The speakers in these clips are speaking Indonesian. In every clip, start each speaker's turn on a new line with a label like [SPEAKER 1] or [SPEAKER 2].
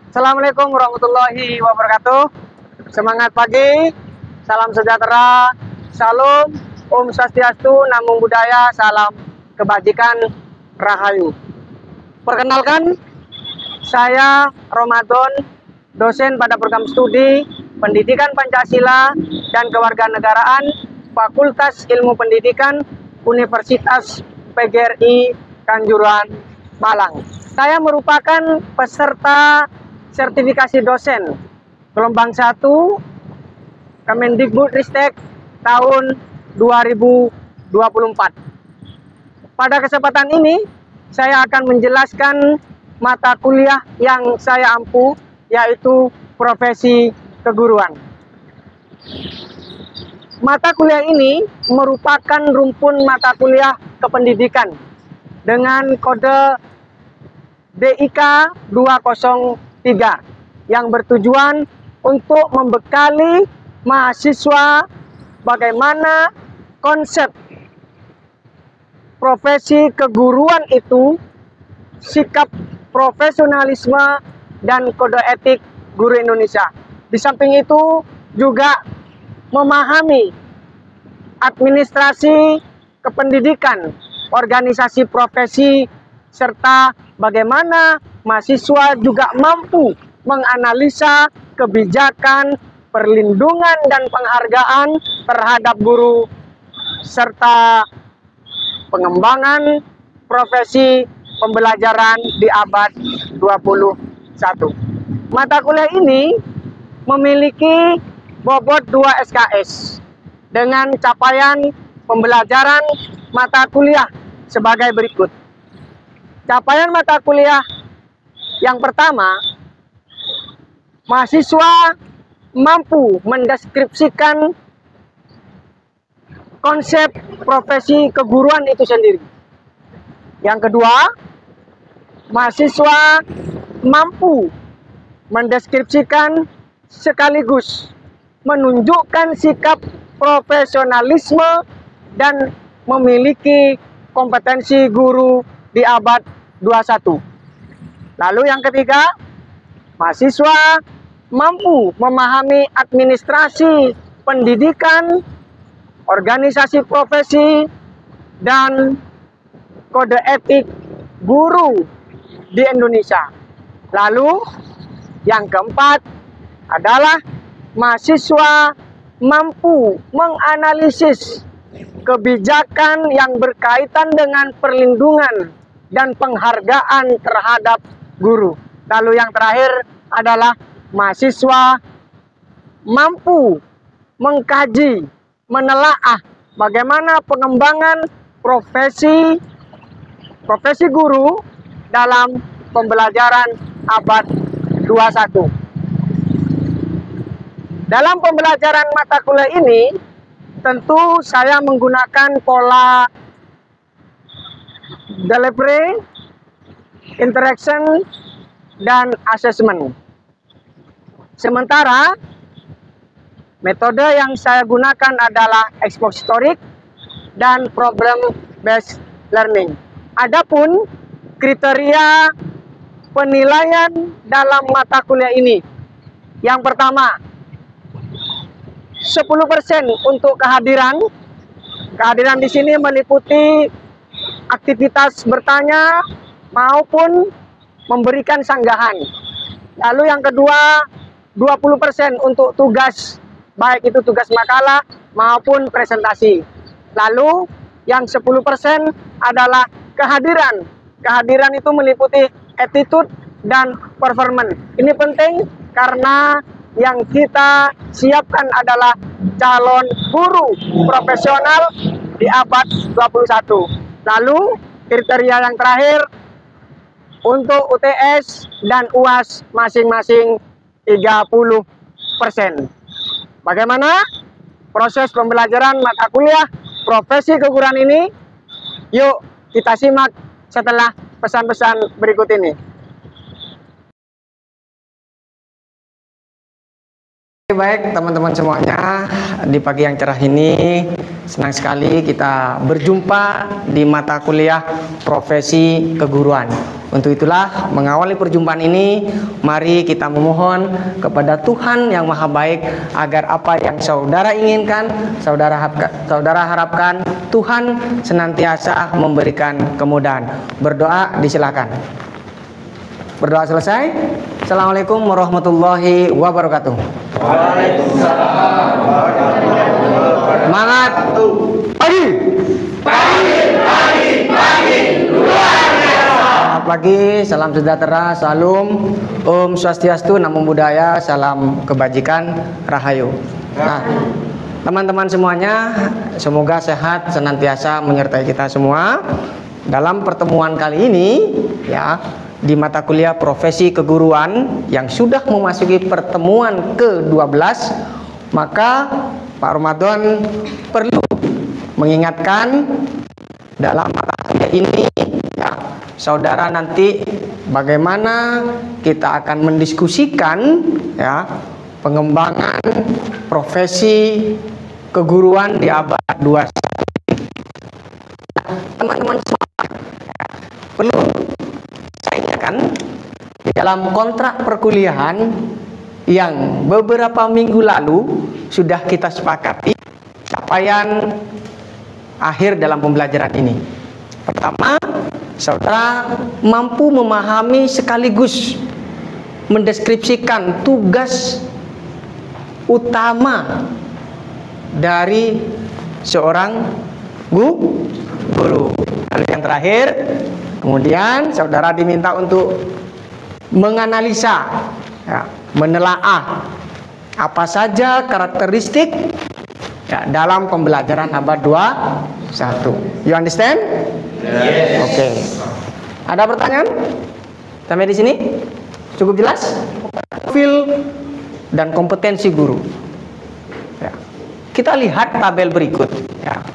[SPEAKER 1] Assalamualaikum warahmatullahi wabarakatuh. Semangat pagi, salam sejahtera, salam, Om Swastiastu, Namo Buddhaya, salam kebajikan, rahayu. Perkenalkan, saya Ramadan, dosen pada program studi Pendidikan Pancasila dan Kewarganegaraan, Fakultas Ilmu Pendidikan, Universitas PGRI Kanjuruhan, Malang. Saya merupakan peserta sertifikasi dosen gelombang 1 Kemendikbudristek tahun 2024. Pada kesempatan ini saya akan menjelaskan mata kuliah yang saya ampu, yaitu profesi keguruan. Mata kuliah ini merupakan rumpun mata kuliah kependidikan dengan kode DIK 203 yang bertujuan untuk membekali mahasiswa bagaimana konsep profesi keguruan itu, sikap profesionalisme dan kode etik guru Indonesia. Di samping itu juga memahami administrasi kependidikan, organisasi profesi, serta bagaimana mahasiswa juga mampu menganalisa kebijakan, perlindungan, dan penghargaan terhadap guru, serta pengembangan profesi pembelajaran di abad 21. Mata kuliah ini memiliki bobot 2 SKS dengan capaian pembelajaran mata kuliah sebagai berikut. Capaian mata kuliah yang pertama, mahasiswa mampu mendeskripsikan konsep profesi keguruan itu sendiri. Yang kedua, mahasiswa mampu mendeskripsikan sekaligus menunjukkan sikap profesionalisme dan memiliki kompetensi guru di abad 21. Lalu yang ketiga, mahasiswa mampu memahami administrasi pendidikan, organisasi profesi, dan kode etik guru di Indonesia. Lalu yang keempat adalah mahasiswa mampu menganalisis kebijakan yang berkaitan dengan perlindungan dan penghargaan terhadap guru. Lalu yang terakhir adalah mahasiswa mampu mengkaji, menelaah bagaimana pengembangan profesi guru dalam pembelajaran abad 21. Dalam pembelajaran mata kuliah ini, tentu saya menggunakan pola delivery, interaction, dan assessment. Sementara metode yang saya gunakan adalah expositorik dan problem based learning. Adapun kriteria penilaian dalam mata kuliah ini, yang pertama, 10% untuk kehadiran. Kehadiran di sini meliputi aktivitas bertanya maupun memberikan sanggahan. Lalu yang kedua, 20% untuk tugas, baik itu tugas makalah maupun presentasi. Lalu yang 10% adalah kehadiran. Kehadiran itu meliputi attitude dan performance. Ini penting karena yang kita siapkan adalah calon guru profesional di abad 21. Lalu kriteria yang terakhir untuk UTS dan UAS masing-masing 30%. Bagaimana proses pembelajaran mata kuliah profesi keguruan ini? Yuk kita simak setelah pesan-pesan berikut ini. Baik teman-teman semuanya, di pagi yang cerah ini senang sekali kita berjumpa di mata kuliah profesi keguruan. Untuk itulah mengawali perjumpaan ini, mari kita memohon kepada Tuhan yang Maha Baik agar apa yang saudara inginkan, saudara harapkan, Tuhan senantiasa memberikan kemudahan. Berdoa disilakan. Berdoa selesai. Assalamualaikum warahmatullahi wabarakatuh.
[SPEAKER 2] Waalaikumsalam warahmatullahi wabarakatuh.
[SPEAKER 1] Semangat. Pagi. Luar biasa. Selamat pagi, salam sejahtera, salam, Om Swastiastu, Namo Buddhaya, salam kebajikan, Rahayu. Nah, teman-teman semuanya, semoga sehat senantiasa menyertai kita semua. Dalam pertemuan kali ini, ya, di mata kuliah profesi keguruan yang sudah memasuki pertemuan ke-12, maka Pak Ramadan perlu mengingatkan dalam mata kuliah ini, ya, saudara nanti bagaimana kita akan mendiskusikan, ya, pengembangan profesi keguruan di abad 21. Teman-teman semua perlu kan di dalam kontrak perkuliahan yang beberapa minggu lalu sudah kita sepakati capaian akhir dalam pembelajaran ini. Pertama, saudara mampu memahami sekaligus mendeskripsikan tugas utama dari seorang guru. Lalu yang terakhir, kemudian saudara diminta untuk menganalisa, ya, menelaah apa saja karakteristik, ya, dalam pembelajaran abad 21. You understand?
[SPEAKER 2] Yes.
[SPEAKER 1] Oke. Ada pertanyaan? Sampai di sini? Cukup jelas? Profil dan kompetensi guru. Ya. Kita lihat tabel berikut. Ya.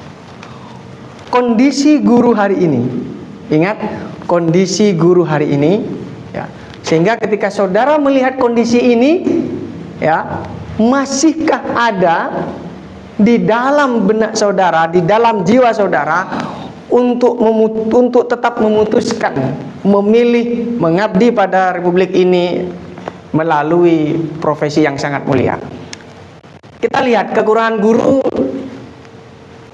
[SPEAKER 1] Kondisi guru hari ini. Ingat, kondisi guru hari ini, ya. Sehingga ketika saudara melihat kondisi ini, ya, masihkah ada di dalam benak saudara, di dalam jiwa saudara untuk tetap memutuskan memilih mengabdi pada republik ini melalui profesi yang sangat mulia. Kita lihat kekurangan guru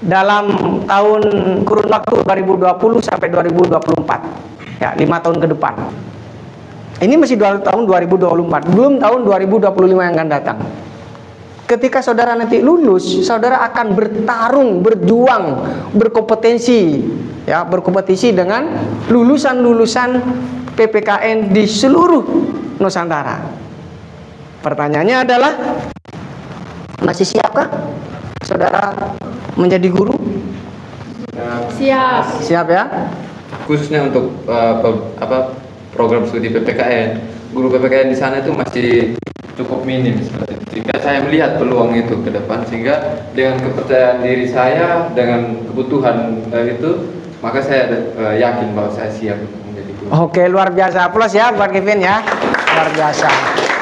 [SPEAKER 1] dalam tahun kurun waktu 2020 sampai 2024, ya, 5 tahun ke depan. Ini masih tahun 2024, belum tahun 2025 yang akan datang. Ketika saudara nanti lulus, saudara akan bertarung, berjuang, berkompetisi dengan lulusan-lulusan PPKN di seluruh Nusantara. Pertanyaannya adalah, masih siapkah saudara menjadi guru?
[SPEAKER 3] Siap.
[SPEAKER 1] Siap, ya?
[SPEAKER 2] Khususnya untuk program studi PPKN, guru PPKN di sana itu masih cukup minim seperti itu. Sehingga saya melihat peluang itu ke depan, sehingga dengan kepercayaan diri saya, dengan kebutuhan itu, maka saya yakin bahwa saya siap menjadi guru.
[SPEAKER 1] Oke, luar biasa. Plus ya buat Kevin, ya. Luar biasa.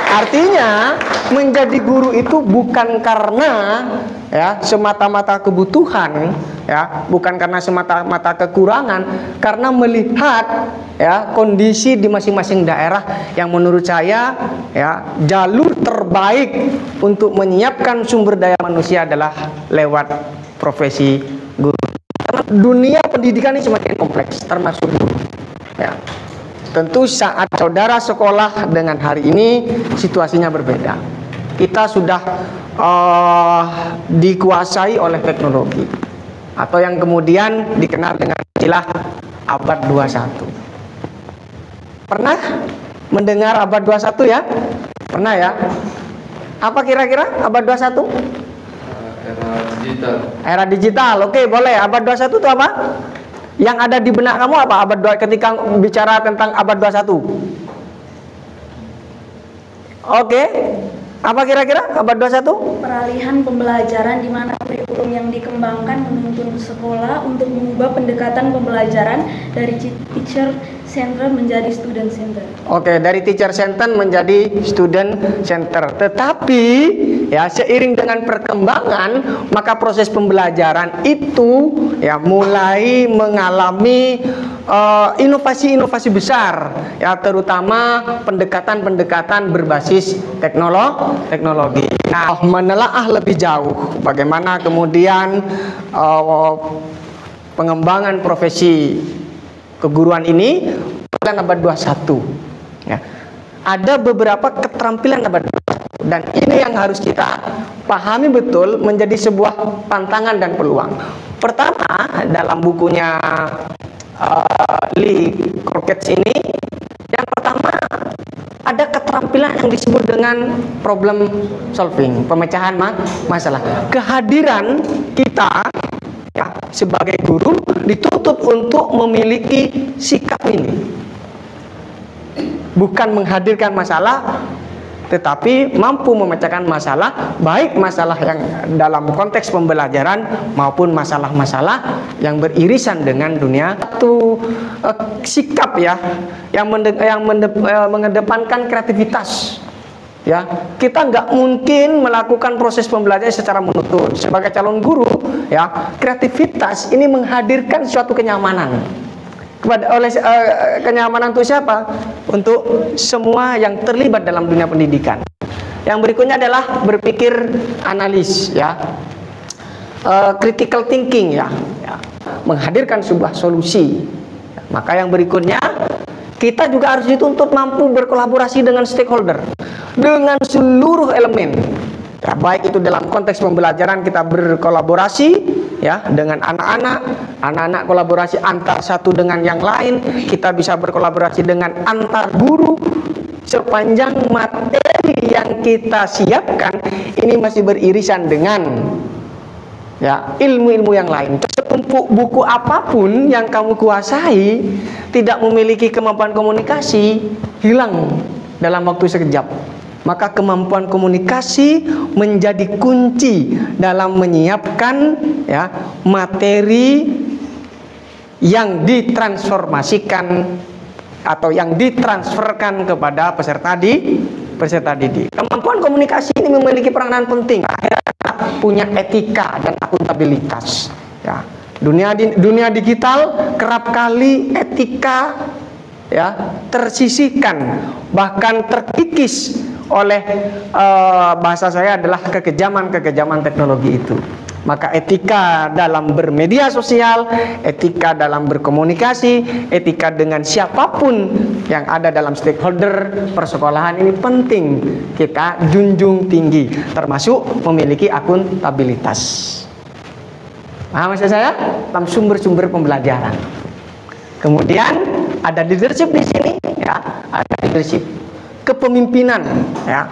[SPEAKER 1] Artinya menjadi guru itu bukan karena, ya, semata-mata kebutuhan, ya, bukan karena semata-mata kekurangan, karena melihat, ya, kondisi di masing-masing daerah yang menurut saya, ya, jalur terbaik untuk menyiapkan sumber daya manusia adalah lewat profesi guru. Dunia pendidikan ini semakin kompleks, termasuk guru, ya. Tentu saat saudara sekolah dengan hari ini situasinya berbeda. Kita sudah dikuasai oleh teknologi, atau yang kemudian dikenal dengan istilah abad 21. Pernah mendengar abad 21, ya? Pernah, ya? Apa kira-kira abad 21?
[SPEAKER 2] Era digital.
[SPEAKER 1] Era digital. Oke, boleh. Abad 21 itu apa? Yang ada di benak kamu apa ketika bicara tentang abad 21? Oke. Apa kira-kira abad 21?
[SPEAKER 3] Peralihan pembelajaran di mana kurikulum kurikulum yang dikembangkan menuntun sekolah untuk mengubah pendekatan pembelajaran dari teacher center menjadi student center.
[SPEAKER 1] Oke, dari teacher center menjadi student center. Tetapi ya seiring dengan perkembangan maka proses pembelajaran itu ya mulai mengalami inovasi-inovasi besar ya, terutama pendekatan-pendekatan berbasis teknologi. Nah, menelaah lebih jauh bagaimana kemudian pengembangan profesi keguruan ini pada abad 21 ya. Ada beberapa keterampilan abad 21 dan ini yang harus kita pahami betul menjadi sebuah tantangan dan peluang. Pertama, dalam bukunya Lee Crockett ini, yang pertama ada keterampilan yang disebut dengan problem solving, pemecahan masalah. Kehadiran kita ya, sebagai guru dituntut untuk memiliki sikap ini, bukan menghadirkan masalah, tetapi mampu memecahkan masalah, baik masalah yang dalam konteks pembelajaran maupun masalah-masalah yang beririsan dengan dunia. Satu sikap ya yang mengedepankan kreativitas. Ya, kita nggak mungkin melakukan proses pembelajaran secara monoton. Sebagai calon guru, ya, kreativitas ini menghadirkan suatu kenyamanan. Kenyamanan untuk siapa? Untuk semua yang terlibat dalam dunia pendidikan. Yang berikutnya adalah berpikir analis, ya, critical thinking, ya, menghadirkan sebuah solusi. Maka yang berikutnya kita juga harus dituntut mampu berkolaborasi dengan stakeholder, dengan seluruh elemen. Ya, baik itu dalam konteks pembelajaran kita berkolaborasi ya dengan anak-anak kolaborasi antar satu dengan yang lain, kita bisa berkolaborasi dengan antar guru sepanjang materi yang kita siapkan ini masih beririsan dengan ya ilmu-ilmu yang lain. Setumpuk buku apapun yang kamu kuasai tidak memiliki kemampuan komunikasi, hilang dalam waktu sekejap. Maka kemampuan komunikasi menjadi kunci dalam menyiapkan ya materi yang ditransformasikan atau yang ditransferkan kepada peserta didik. Kemampuan komunikasi ini memiliki peranan penting. Akhirnya punya etika dan akuntabilitas. Ya, dunia digital kerap kali etika ya tersisihkan, bahkan terkikis oleh bahasa saya adalah kekejaman teknologi itu. Maka etika dalam bermedia sosial, etika dalam berkomunikasi, etika dengan siapapun yang ada dalam stakeholder persekolahan ini penting kita junjung tinggi, termasuk memiliki akuntabilitas. Paham maksud saya? Dalam sumber-sumber pembelajaran. Kemudian ada leadership di sini, ya, ada leadership. Kepemimpinan, ya.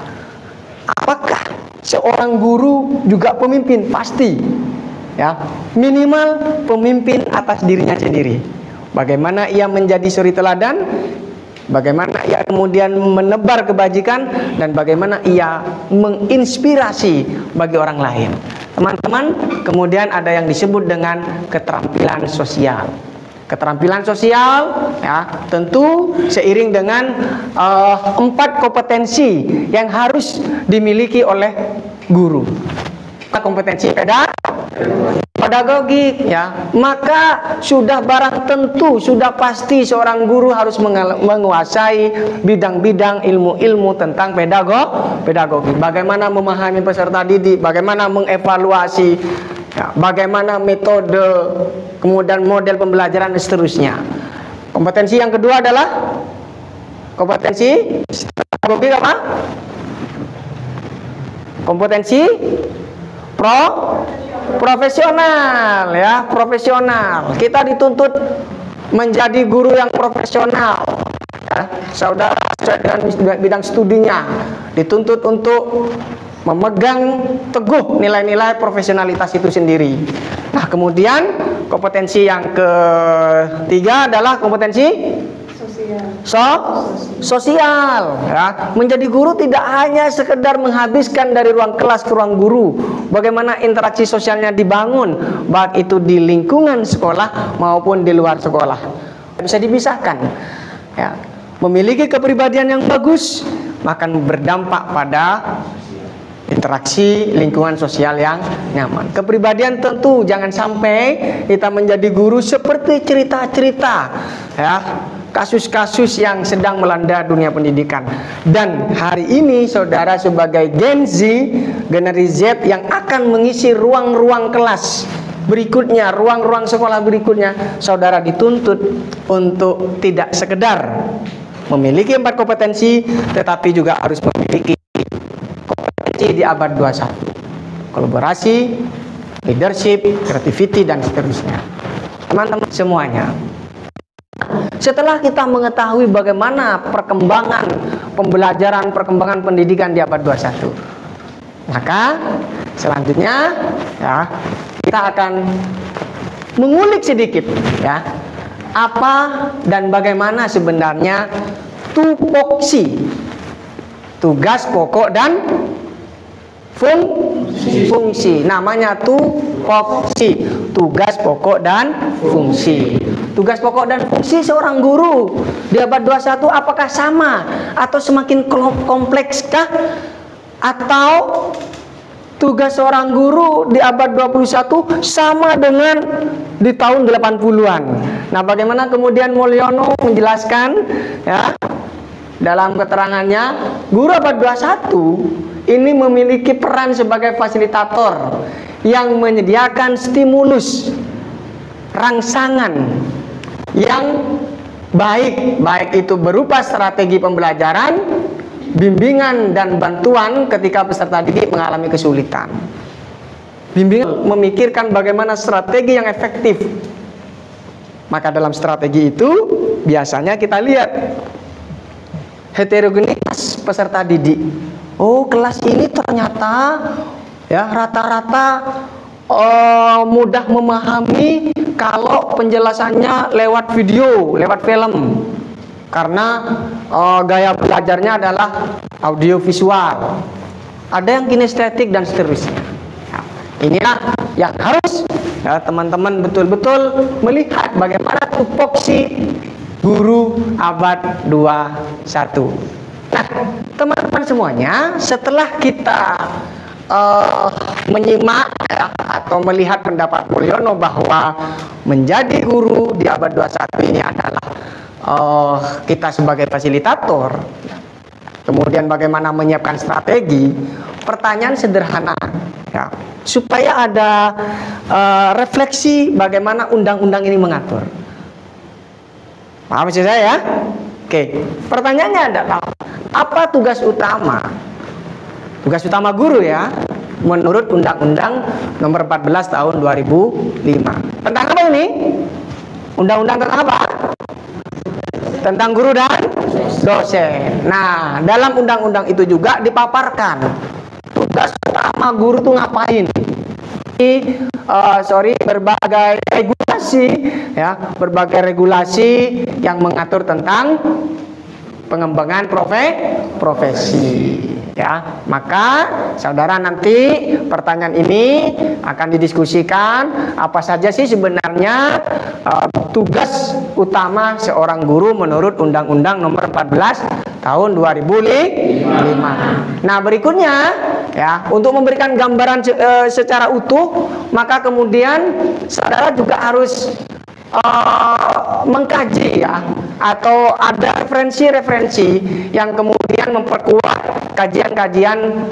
[SPEAKER 1] Apakah seorang guru juga pemimpin? Pasti, ya. Minimal pemimpin atas dirinya sendiri. Bagaimana ia menjadi suri teladan, bagaimana ia kemudian menebar kebajikan, dan bagaimana ia menginspirasi bagi orang lain. Teman-teman, kemudian ada yang disebut dengan keterampilan sosial. Keterampilan sosial ya tentu seiring dengan 4 kompetensi yang harus dimiliki oleh guru. Kompetensi pedagogik ya, maka sudah barang tentu, sudah pasti seorang guru harus menguasai bidang-bidang ilmu-ilmu tentang pedagogi. Bagaimana memahami peserta didik, bagaimana mengevaluasi ya, bagaimana metode, kemudian model pembelajaran dan seterusnya. Kompetensi yang kedua adalah kompetensi pedagogik apa? Kompetensi profesional ya, profesional. Kita dituntut menjadi guru yang profesional. Ya, saudara sesuai dengan bidang studinya dituntut untuk memegang teguh nilai-nilai profesionalitas itu sendiri. Nah, kemudian kompetensi yang ketiga adalah kompetensi sosial ya. Menjadi guru tidak hanya sekedar menghabiskan dari ruang kelas ke ruang guru, bagaimana interaksi sosialnya dibangun, baik itu di lingkungan sekolah maupun di luar sekolah, bisa dipisahkan ya. Memiliki kepribadian yang bagus akan berdampak pada interaksi lingkungan sosial yang nyaman. Kepribadian tentu jangan sampai kita menjadi guru seperti cerita-cerita ya, kasus-kasus yang sedang melanda dunia pendidikan. Dan hari ini saudara sebagai Gen Z, generasi Z yang akan mengisi ruang-ruang kelas berikutnya, ruang-ruang sekolah berikutnya, saudara dituntut untuk tidak sekedar memiliki 4 kompetensi, tetapi juga harus memiliki kompetensi di abad 21. Kolaborasi, leadership, creativity, dan seterusnya. Teman-teman semuanya, setelah kita mengetahui bagaimana perkembangan pembelajaran, perkembangan pendidikan di abad 21, maka selanjutnya ya, kita akan mengulik sedikit ya, apa dan bagaimana sebenarnya tupoksi, tugas pokok dan fungsi. Namanya tupoksi, tugas pokok dan fungsi. Tugas pokok dan fungsi seorang guru di abad 21 apakah sama atau semakin komplekskah? Atau tugas seorang guru di abad 21 sama dengan di tahun 80-an. Nah, bagaimana kemudian Mulyono menjelaskan ya, dalam keterangannya, guru abad 21 ini memiliki peran sebagai fasilitator yang menyediakan stimulus, rangsangan yang baik itu berupa strategi pembelajaran, bimbingan dan bantuan ketika peserta didik mengalami kesulitan. Bimbingan memikirkan bagaimana strategi yang efektif. Maka dalam strategi itu biasanya kita lihat heterogenitas peserta didik. Oh, kelas ini ternyata ya rata-rata mudah memahami kalau penjelasannya lewat video, lewat film. Karena gaya belajarnya adalah audio visual. Ada yang kinestetik dan seterusnya. Nah, inilah yang harus ya, teman-teman betul-betul melihat bagaimana tupoksi guru abad 21. Nah, teman-teman semuanya, setelah kita menyimak ya, atau melihat pendapat Mulyono bahwa menjadi guru di abad 21 ini adalah kita sebagai fasilitator, kemudian bagaimana menyiapkan strategi, pertanyaan sederhana ya, supaya ada refleksi bagaimana undang-undang ini mengatur. Paham maksud saya ya? Oke, pertanyaannya adalah apa tugas utama? Tugas utama guru ya, menurut Undang-Undang Nomor 14 Tahun 2005. Tentang apa ini? Undang-undang tentang apa? Tentang guru dan dosen. Nah, dalam undang-undang itu juga dipaparkan tugas utama guru tuh ngapain. Berbagai regulasi ya, berbagai regulasi yang mengatur tentang pengembangan profesi ya. Maka saudara nanti pertanyaan ini akan didiskusikan apa saja sih sebenarnya tugas utama seorang guru menurut Undang-Undang Nomor 14 Tahun 2005. Nah, berikutnya ya, untuk memberikan gambaran secara utuh, maka kemudian saudara juga harus mengkaji ya, atau ada referensi-referensi yang kemudian memperkuat kajian-kajian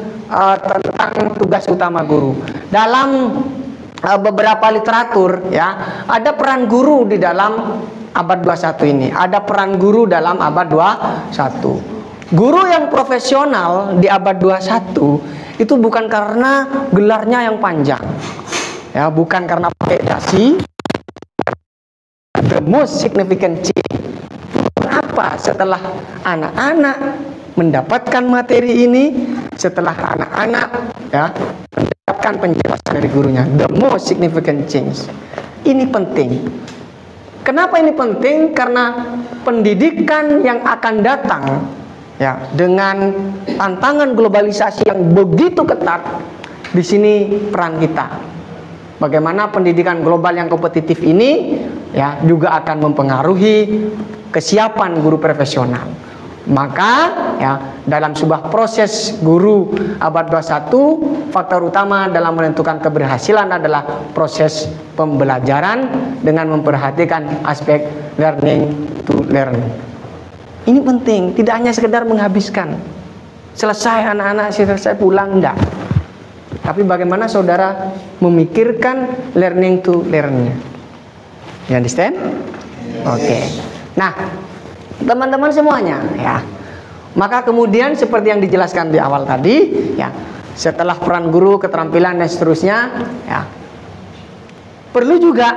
[SPEAKER 1] tentang tugas utama guru. Dalam beberapa literatur ya, ada peran guru di dalam abad 21 ini. Ada peran guru dalam abad 21. Guru yang profesional di abad 21 itu bukan karena gelarnya yang panjang. Ya, bukan karena pakai dasi. The most significant change. Kenapa? Setelah anak-anak mendapatkan materi ini, setelah anak-anak ya mendapatkan penjelasan dari gurunya, the most significant change. Ini penting. Kenapa ini penting? Karena pendidikan yang akan datang ya dengan tantangan globalisasi yang begitu ketat, di sini peran kita. Bagaimana pendidikan global yang kompetitif ini ya juga akan mempengaruhi kesiapan guru profesional. Maka ya dalam sebuah proses guru abad 21, faktor utama dalam menentukan keberhasilan adalah proses pembelajaran dengan memperhatikan aspek learning to learn. Ini penting, tidak hanya sekedar menghabiskan. Selesai anak-anak selesai pulang, enggak. Tapi bagaimana saudara memikirkan learning to learn-nya. You understand? Oke. Nah, teman-teman semuanya ya. Maka kemudian seperti yang dijelaskan di awal tadi ya, setelah peran guru, keterampilan dan seterusnya ya, perlu juga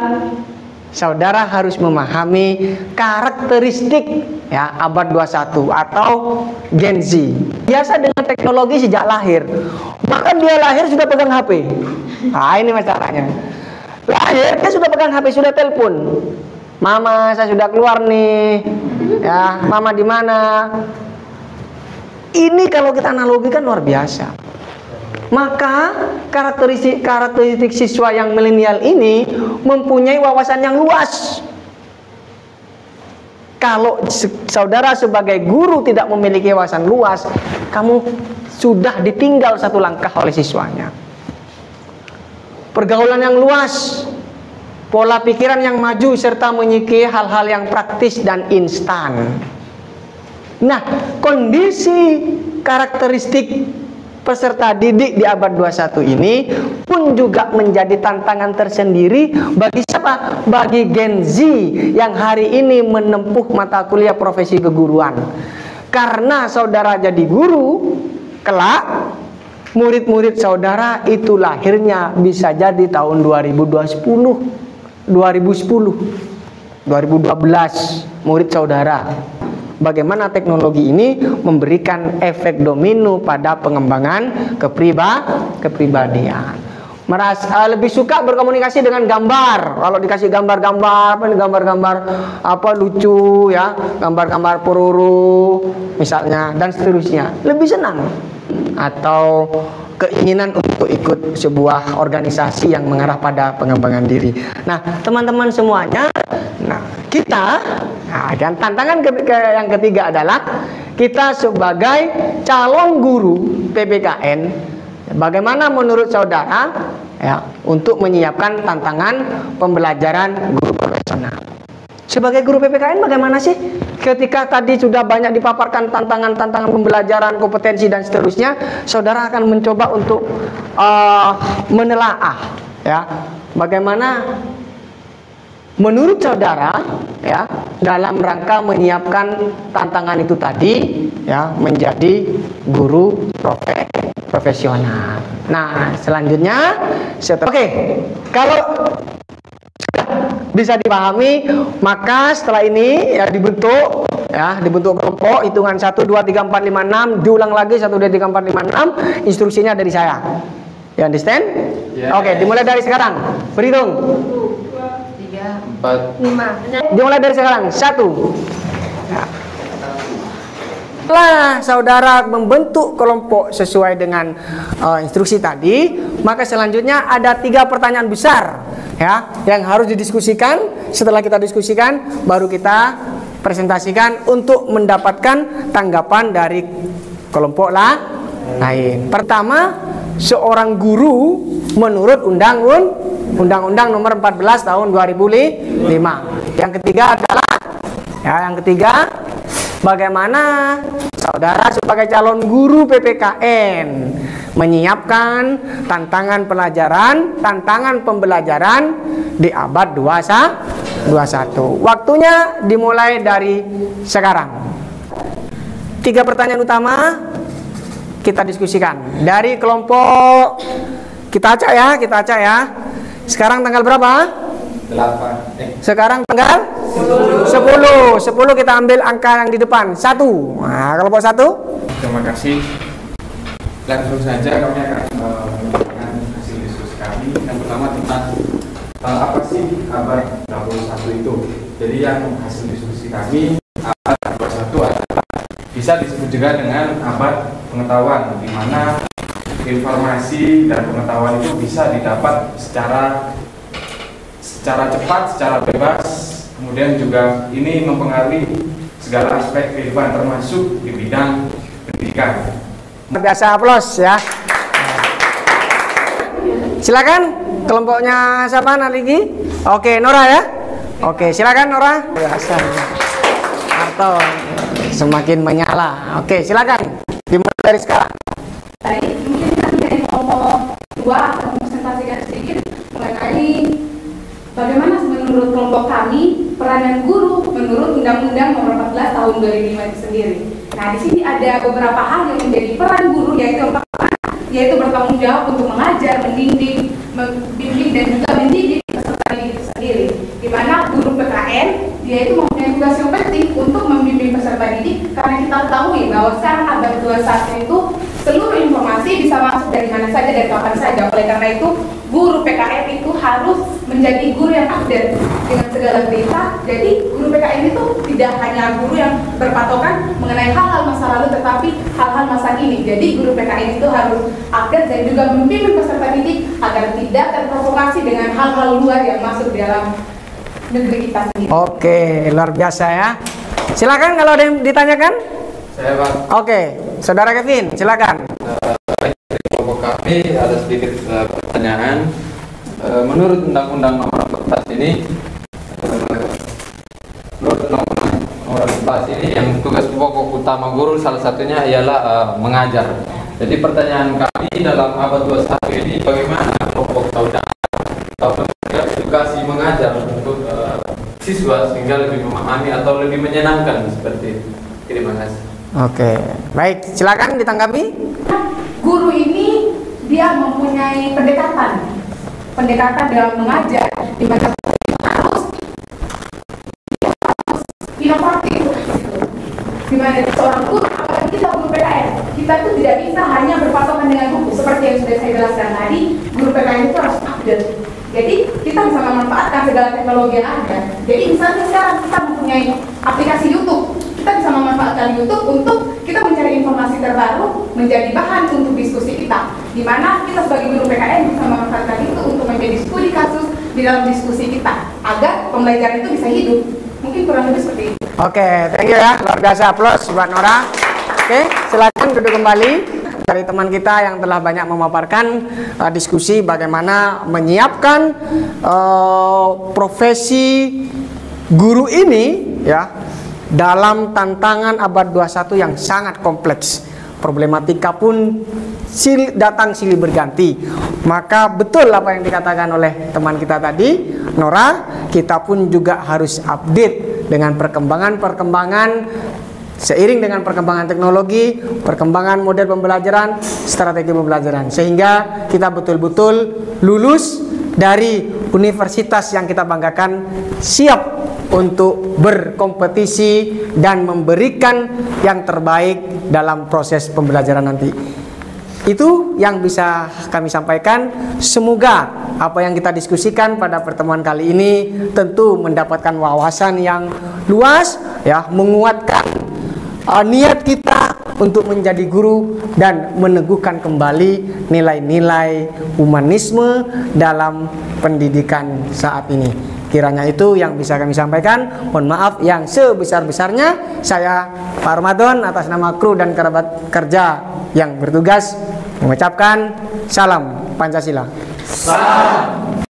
[SPEAKER 1] saudara harus memahami karakteristik ya abad 21 atau Gen Z. Biasa dengan teknologi sejak lahir. Bahkan dia lahir sudah pegang HP. Nah, ini masalahnya. Lahir dia sudah pegang HP, sudah telepon. Mama, saya sudah keluar nih. Ya, mama di mana? Ini kalau kita analogikan luar biasa. Maka karakteristik siswa yang milenial ini mempunyai wawasan yang luas. Kalau saudara sebagai guru tidak memiliki wawasan luas, kamu sudah ditinggal satu langkah oleh siswanya. Pergaulan yang luas, pola pikiran yang maju serta menyukai hal-hal yang praktis dan instan. Nah, kondisi karakteristik peserta didik di abad 21 ini pun juga menjadi tantangan tersendiri bagi siapa? Bagi Gen Z yang hari ini menempuh mata kuliah profesi keguruan. Karena saudara jadi guru, kelak murid-murid saudara itu lahirnya bisa jadi tahun 2012, 2012 murid saudara. Bagaimana teknologi ini memberikan efek domino pada pengembangan kepribadian. Lebih suka berkomunikasi dengan gambar. Kalau dikasih gambar-gambar apa lucu ya, gambar-gambar pororo misalnya dan seterusnya, lebih senang. Atau keinginan untuk ikut sebuah organisasi yang mengarah pada pengembangan diri. Nah, teman-teman semuanya, dan tantangan yang ketiga adalah kita sebagai calon guru PPKN, bagaimana menurut saudara ya untuk menyiapkan tantangan pembelajaran guru profesional. Sebagai guru PPKN bagaimana sih ketika tadi sudah banyak dipaparkan tantangan-tantangan pembelajaran, kompetensi dan seterusnya, saudara akan mencoba untuk menelaah ya bagaimana menurut saudara ya dalam rangka menyiapkan tantangan itu tadi ya menjadi guru profesional. Nah, selanjutnya kalau bisa dipahami, maka setelah ini ya dibentuk kelompok, hitungan 1 2 3 4 5 6, diulang lagi 1 2 3 4 5 6, instruksinya dari saya. You understand? Yeah. Oke, dimulai dari sekarang. Berhitung. 4 5. Dimulai dari sekarang. 1. Ya. Setelah saudara membentuk kelompok sesuai dengan instruksi tadi, maka selanjutnya ada 3 pertanyaan besar ya yang harus didiskusikan. Setelah kita diskusikan, baru kita presentasikan untuk mendapatkan tanggapan dari kelompok lain. Pertama, seorang guru menurut Undang-Undang Nomor 14 Tahun 2005. Yang ketiga bagaimana saudara sebagai calon guru PPKN menyiapkan tantangan pembelajaran di abad 21. Waktunya dimulai dari sekarang. 3 pertanyaan utama kita diskusikan dari kelompok. Kita acak ya. Sekarang tanggal berapa? 8. Sekarang tanggal 10. 10 kita ambil angka yang di depan. 1. Nah, kelompok 1.
[SPEAKER 4] Terima kasih. Langsung saja kami akan menyampaikan hasil diskusi kami. Yang pertama tentang apa sih abad 21 itu. Jadi yang hasil diskusi kami, abad 21 adalah bisa disebut juga dengan abad pengetahuan, di mana informasi dan pengetahuan itu bisa didapat secara cepat, secara bebas. Kemudian juga ini mempengaruhi segala aspek kehidupan, termasuk di bidang pendidikan.
[SPEAKER 1] Biasa aplaus ya. Silakan kelompoknya siapa nanti? Oke, Nora ya. Oke, silakan Nora. Biasa. Atau semakin menyala. Oke, silakan. Dimulai dari sekarang.
[SPEAKER 5] Baik, mungkin kami dari kelompok 2 akan presentasikan sedikit mengenai bagaimana menurut kelompok kami peranan guru menurut Undang-Undang Nomor 14 Tahun 2005 itu sendiri. Nah, di sini ada beberapa hal yang menjadi peran guru, yaitu yang pertama, yaitu bertanggung jawab untuk mengajar, membimbing dan juga mendidik peserta didik itu sendiri. Di mana guru PKN dia itu mempunyai tugas yang penting untuk membimbing peserta didik, karena kita ketahui bahwa sekarang abad 21 itu seluruh informasi bisa masuk dari mana saja, dari kapan saja. Oleh karena itu, guru PKN itu harus menjadi guru yang update dengan segala berita. Jadi guru PKN itu tidak hanya guru yang berpatokan mengenai hal-hal masa lalu, tetapi hal-hal masa kini. Jadi guru PKN itu harus update dan juga membimbing peserta didik agar tidak terprovokasi dengan hal-hal luar yang masuk di dalam negeri kita sendiri.
[SPEAKER 1] Oke, luar biasa ya. Silakan kalau ada yang ditanyakan.
[SPEAKER 2] Saya Pak.
[SPEAKER 1] Oke, saudara Kevin, silakan.
[SPEAKER 2] Dari kelompok kami ada sedikit pertanyaan. Menurut Undang-Undang Nomor 14 ini, menurut Undang-Undang Nomor 14 ini yang tugas pokok utama guru salah satunya ialah mengajar. Jadi pertanyaan kami dalam abad 21 ini, bagaimana kelompok saudara edukasi mengajar untuk siswa sehingga lebih memahami atau lebih menyenangkan seperti itu. Terima kasih.
[SPEAKER 1] Oke, baik, silakan ditanggapi.
[SPEAKER 5] Guru ini dia mempunyai pendekatan dalam mengajar, di mana harus inovatif. Di mana seorang guru, apalagi kita guru PKN, kita itu tidak bisa hanya berpatokan dengan buku. Seperti yang sudah saya jelaskan tadi, guru PKN itu harus update. Jadi kita bisa memanfaatkan segala teknologi yang ada. Jadi misalnya sekarang kita mempunyai aplikasi YouTube, kita bisa memanfaatkan YouTube untuk kita mencari informasi terbaru menjadi bahan untuk diskusi kita. Di mana kita sebagai guru PKN bisa memanfaatkan itu untuk menjadi studi kasus di dalam diskusi kita agar pembelajaran itu bisa hidup. Mungkin kurang lebih seperti itu.
[SPEAKER 1] Oke, thank you ya. Luar biasa, aplaus buat Nora. Oke, silakan duduk kembali. Dari teman kita yang telah banyak memaparkan diskusi bagaimana menyiapkan profesi guru ini ya dalam tantangan abad 21 yang sangat kompleks. Problematika pun datang silih berganti. Maka betul apa yang dikatakan oleh teman kita tadi, Nora, kita pun juga harus update dengan perkembangan-perkembangan. Seiring dengan perkembangan teknologi, perkembangan model pembelajaran, strategi pembelajaran, sehingga kita betul-betul lulus dari universitas yang kita banggakan, siap untuk berkompetisi dan memberikan yang terbaik dalam proses pembelajaran nanti. Itu yang bisa kami sampaikan. Semoga apa yang kita diskusikan pada pertemuan kali ini tentu mendapatkan wawasan yang luas, ya, menguatkan niat kita untuk menjadi guru dan meneguhkan kembali nilai-nilai humanisme dalam pendidikan saat ini. Kiranya itu yang bisa kami sampaikan. Mohon maaf yang sebesar-besarnya. Saya Pak Ramadan atas nama kru dan kerabat kerja yang bertugas mengucapkan salam Pancasila.
[SPEAKER 2] Salam.